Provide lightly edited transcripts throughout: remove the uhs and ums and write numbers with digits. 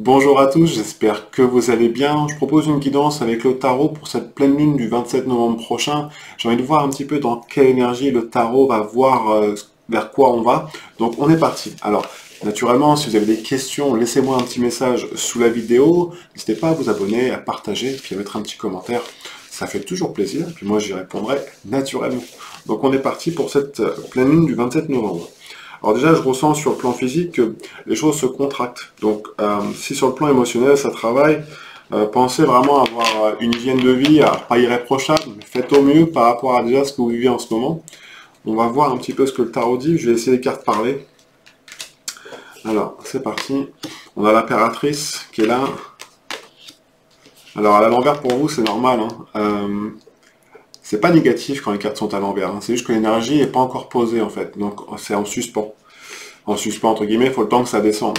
Bonjour à tous, j'espère que vous allez bien. Je propose une guidance avec le tarot pour cette pleine lune du 27 novembre prochain. J'ai envie de voir un petit peu dans quelle énergie le tarot va voir vers quoi on va. Donc on est parti. Alors, naturellement, si vous avez des questions, laissez-moi un petit message sous la vidéo. N'hésitez pas à vous abonner, à partager, puis à mettre un petit commentaire. Ça fait toujours plaisir, puis moi j'y répondrai naturellement. Donc on est parti pour cette pleine lune du 27 novembre. Alors déjà, je ressens sur le plan physique que les choses se contractent. Donc, si sur le plan émotionnel, ça travaille, pensez vraiment avoir une hygiène de vie pas irréprochable. Faites au mieux par rapport à déjà ce que vous vivez en ce moment. On va voir un petit peu ce que le tarot dit. Je vais laisser les cartes parler. Alors, c'est parti. On a l'impératrice qui est là. Alors, à l'envers pour vous, c'est normal, hein. C'est pas négatif quand les cartes sont à l'envers, hein. C'est juste que l'énergie n'est pas encore posée en fait, donc c'est en suspens. En suspens entre guillemets, il faut le temps que ça descende.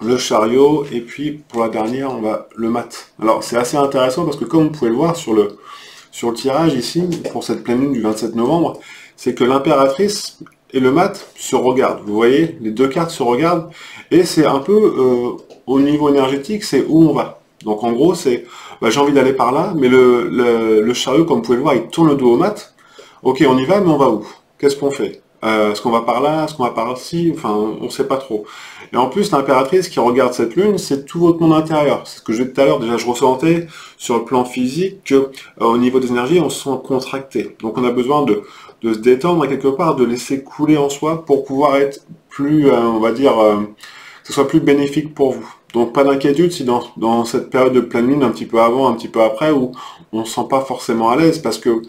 Le chariot, et puis pour la dernière, on va le mat. Alors c'est assez intéressant parce que comme vous pouvez le voir sur le tirage ici, pour cette pleine lune du 27 novembre, c'est que l'impératrice et le mat se regardent. Vous voyez, les deux cartes se regardent, et c'est un peu au niveau énergétique, c'est où on va. Donc en gros, c'est j'ai envie d'aller par là, mais le chariot, comme vous pouvez le voir, il tourne le dos au mat. Ok, on y va, mais on va où? Qu'est-ce qu'on fait? Est-ce qu'on va par là? Est-ce qu'on va par ici? Enfin, on ne sait pas trop. Et en plus, l'impératrice qui regarde cette lune, c'est tout votre monde intérieur. C'est ce que je disais tout à l'heure, déjà je ressentais sur le plan physique que au niveau des énergies, on se sent contracté. Donc on a besoin de se détendre quelque part, de laisser couler en soi pour pouvoir être plus, on va dire, que ce soit plus bénéfique pour vous. Donc pas d'inquiétude si dans cette période de pleine lune, un petit peu avant, un petit peu après, où on ne se sent pas forcément à l'aise, parce que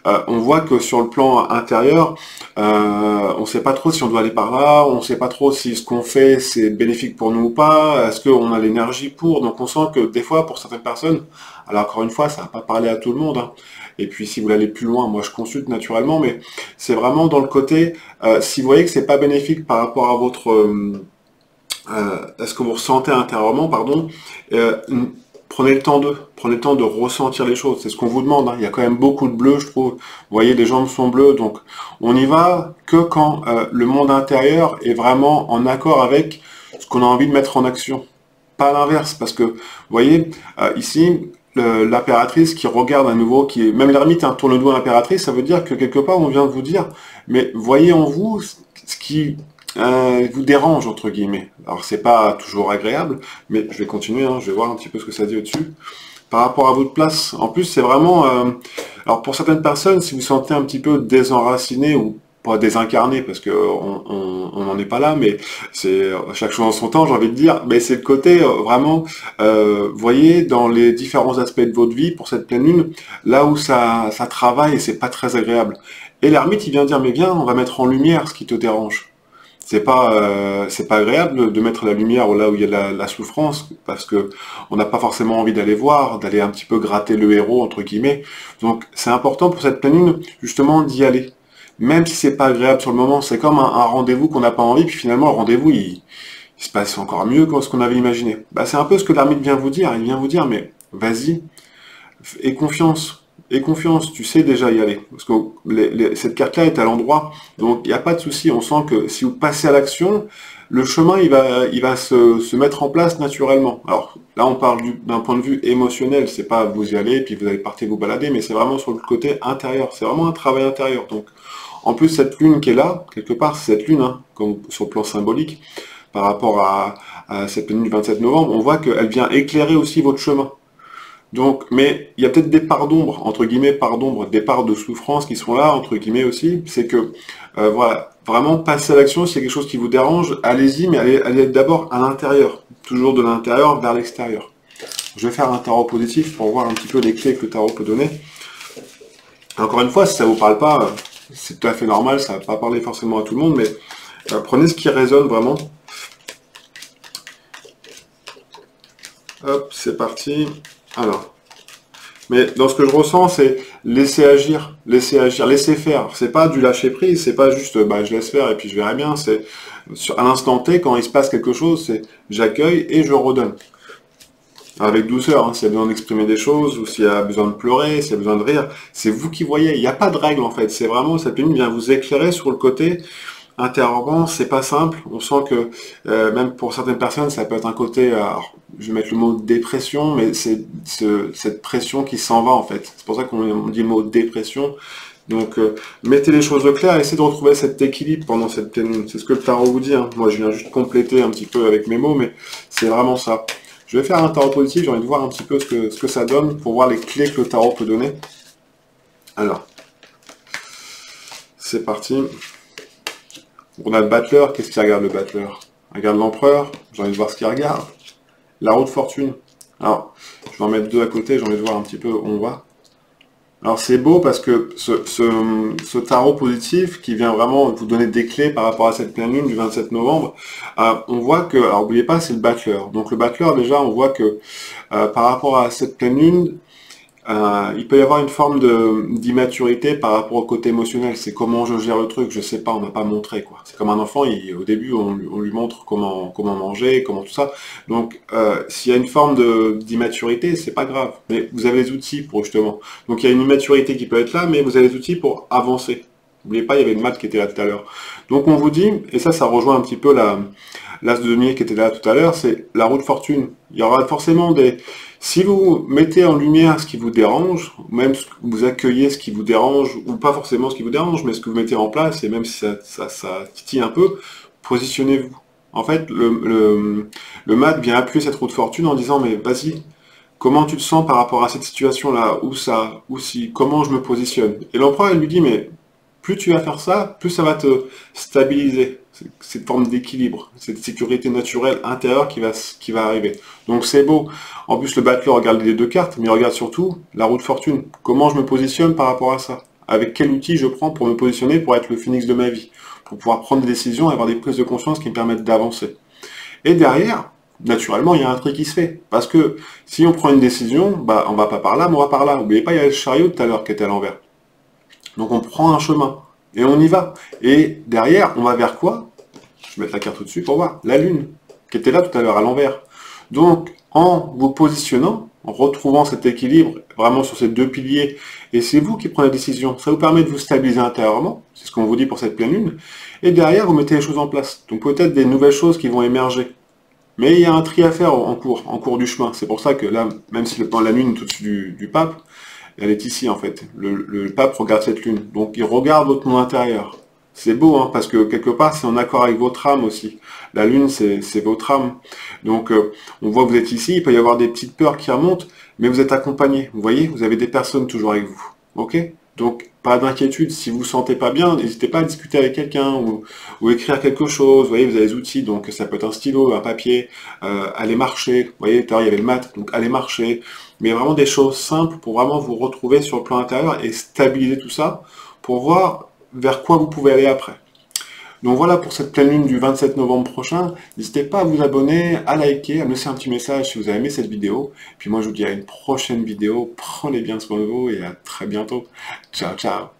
on voit que sur le plan intérieur, on ne sait pas trop si on doit aller par là, on ne sait pas trop si ce qu'on fait c'est bénéfique pour nous ou pas, est-ce qu'on a l'énergie pour, donc on sent que des fois pour certaines personnes, alors encore une fois ça va pas parler à tout le monde, hein. Et puis si vous voulez aller plus loin, moi je consulte naturellement, mais c'est vraiment dans le côté, si vous voyez que c'est pas bénéfique par rapport à votre... est-ce que vous ressentez intérieurement, pardon, prenez le temps de ressentir les choses, c'est ce qu'on vous demande, hein. Il y a quand même beaucoup de bleu, je trouve, vous voyez, les jambes sont bleues, donc on n'y va que quand le monde intérieur est vraiment en accord avec ce qu'on a envie de mettre en action, pas l'inverse, parce que, vous voyez, ici, l'impératrice qui regarde à nouveau, même l'ermite, hein, tourne le dos à l'impératrice, ça veut dire que quelque part on vient de vous dire, mais voyez en vous ce qui vous dérange, entre guillemets. Alors c'est pas toujours agréable, mais je vais continuer, hein, je vais voir un petit peu ce que ça dit au-dessus. Par rapport à votre place, en plus c'est vraiment... alors pour certaines personnes, si vous sentez un petit peu désenraciné ou pas désincarné, parce que on n'en est pas là, mais c'est chaque chose en son temps, j'ai envie de dire, mais c'est le côté vraiment, voyez, dans les différents aspects de votre vie, pour cette pleine lune, là où ça travaille et c'est pas très agréable. Et l'ermite, il vient dire, mais viens, on va mettre en lumière ce qui te dérange. C'est pas agréable de mettre la lumière là où il y a la souffrance, parce que on n'a pas forcément envie d'aller voir, d'aller un petit peu gratter le héros, entre guillemets. Donc c'est important pour cette pleine lune, justement, d'y aller. Même si c'est pas agréable sur le moment, c'est comme un rendez-vous qu'on n'a pas envie, puis finalement le rendez-vous il se passe encore mieux que ce qu'on avait imaginé. Bah, c'est un peu ce que l'ermite vient vous dire, il vient vous dire, mais vas-y, aie confiance. Et confiance, tu sais déjà y aller. Parce que cette carte-là est à l'endroit, donc il n'y a pas de souci. On sent que si vous passez à l'action, le chemin il va se mettre en place naturellement. Alors là, on parle d'un point de vue émotionnel. C'est pas vous y allez puis vous allez partir vous balader, mais c'est vraiment sur le côté intérieur. C'est vraiment un travail intérieur. Donc en plus cette lune qui est là, quelque part, c'est cette lune, hein, comme sur le plan symbolique, par rapport à cette lune du 27 novembre, on voit qu'elle vient éclairer aussi votre chemin. Donc, mais il y a peut-être des parts d'ombre, entre guillemets, parts d'ombre, des parts de souffrance qui sont là, entre guillemets aussi. C'est que, voilà, vraiment passer à l'action, s'il y a quelque chose qui vous dérange, allez-y, mais allez d'abord à l'intérieur. Toujours de l'intérieur vers l'extérieur. Je vais faire un tarot positif pour voir un petit peu les clés que le tarot peut donner. Encore une fois, si ça vous parle pas, c'est tout à fait normal, ça va pas parler forcément à tout le monde, mais prenez ce qui résonne vraiment. Hop, c'est parti. Alors, mais dans ce que je ressens, c'est laisser agir, laisser faire. C'est pas du lâcher prise, c'est pas juste je laisse faire et puis je verrai bien. C'est à l'instant T, quand il se passe quelque chose, c'est j'accueille et je redonne. Avec douceur, hein, s'il y a besoin d'exprimer des choses, ou s'il y a besoin de pleurer, s'il y a besoin de rire, c'est vous qui voyez. Il n'y a pas de règle en fait. C'est vraiment, cette lune vient vous éclairer sur le côté. intérieurement, c'est pas simple. On sent que même pour certaines personnes, ça peut être un côté, alors, je vais mettre le mot dépression, mais c'est cette pression qui s'en va en fait. C'est pour ça qu'on dit le mot dépression. Donc mettez les choses au clair, essayez de retrouver cet équilibre pendant cette pleine lune. C'est ce que le tarot vous dit, hein. Moi je viens juste compléter un petit peu avec mes mots, mais c'est vraiment ça. Je vais faire un tarot positif, j'ai envie de voir un petit peu ce que ça donne pour voir les clés que le tarot peut donner. Alors, c'est parti. On a le battleur, qu'est-ce qu'il regarde le battleur? Il regarde l'empereur, j'ai envie de voir ce qu'il regarde. La roue de fortune. Alors, je vais en mettre deux à côté, j'ai envie de voir un petit peu où on va. Alors c'est beau parce que ce tarot positif qui vient vraiment vous donner des clés par rapport à cette pleine lune du 27 novembre, on voit que, alors n'oubliez pas, c'est le battleur. Donc le battleur déjà, on voit que par rapport à cette pleine lune, il peut y avoir une forme d'immaturité par rapport au côté émotionnel. C'est comment je gère le truc, je sais pas, on m'a pas montré quoi. C'est comme un enfant, au début on lui montre comment manger, comment tout ça. Donc s'il y a une forme d'immaturité, c'est pas grave. Mais vous avez les outils pour justement. Donc il y a une immaturité qui peut être là, mais vous avez les outils pour avancer. N'oubliez pas, il y avait le mat qui était là tout à l'heure. Donc on vous dit, et ça rejoint un petit peu l'as de denier qui était là tout à l'heure, c'est la roue de fortune. Il y aura forcément des... Si vous mettez en lumière ce qui vous dérange, même vous accueillez ce qui vous dérange, ou pas forcément ce qui vous dérange, mais ce que vous mettez en place, et même si ça titille un peu, positionnez-vous. En fait, le mat vient appuyer cette roue de fortune en disant, mais vas-y, comment tu te sens par rapport à cette situation-là, ou ça, ou si, comment je me positionne. Et l'empereur, il lui dit, mais plus tu vas faire ça, plus ça va te stabiliser. Cette forme d'équilibre, cette sécurité naturelle intérieure qui va arriver. Donc c'est beau. En plus, le battleur regarde les deux cartes, mais il regarde surtout la roue de fortune. Comment je me positionne par rapport à ça? Avec quel outil je prends pour me positionner, pour être le phénix de ma vie? Pour pouvoir prendre des décisions et avoir des prises de conscience qui me permettent d'avancer. Et derrière, naturellement, il y a un truc qui se fait. Parce que si on prend une décision, bah, on va pas par là, mais on va par là. N'oubliez pas, il y a le chariot tout à l'heure qui était à l'envers. Donc on prend un chemin. Et on y va. Et derrière, on va vers quoi? Je vais mettre la carte au-dessus pour voir. La Lune, qui était là tout à l'heure, à l'envers. Donc, en vous positionnant, en retrouvant cet équilibre, vraiment sur ces deux piliers, et c'est vous qui prenez la décision, ça vous permet de vous stabiliser intérieurement, c'est ce qu'on vous dit pour cette pleine Lune, et derrière, vous mettez les choses en place. Donc peut-être des nouvelles choses qui vont émerger. Mais il y a un tri à faire en cours du chemin. C'est pour ça que là, même si la Lune est au-dessus du pape, elle est ici en fait. Le pape regarde cette lune. Donc il regarde votre monde intérieur. C'est beau, hein, parce que quelque part, c'est en accord avec votre âme aussi. La lune, c'est votre âme. Donc on voit que vous êtes ici, il peut y avoir des petites peurs qui remontent, mais vous êtes accompagné. Vous voyez, vous avez des personnes toujours avec vous. Ok? Donc pas d'inquiétude. Si vous ne vous sentez pas bien, n'hésitez pas à discuter avec quelqu'un ou écrire quelque chose. Vous voyez, vous avez des outils, donc ça peut être un stylo, un papier, aller marcher. Vous voyez, tout à l'heure, il y avait le mat, donc aller marcher. Mais vraiment des choses simples pour vraiment vous retrouver sur le plan intérieur et stabiliser tout ça pour voir vers quoi vous pouvez aller après. Donc voilà pour cette pleine lune du 27 novembre prochain. N'hésitez pas à vous abonner, à liker, à me laisser un petit message si vous avez aimé cette vidéo. Puis moi je vous dis à une prochaine vidéo. Prenez bien soin de vous et à très bientôt. Ciao, ciao.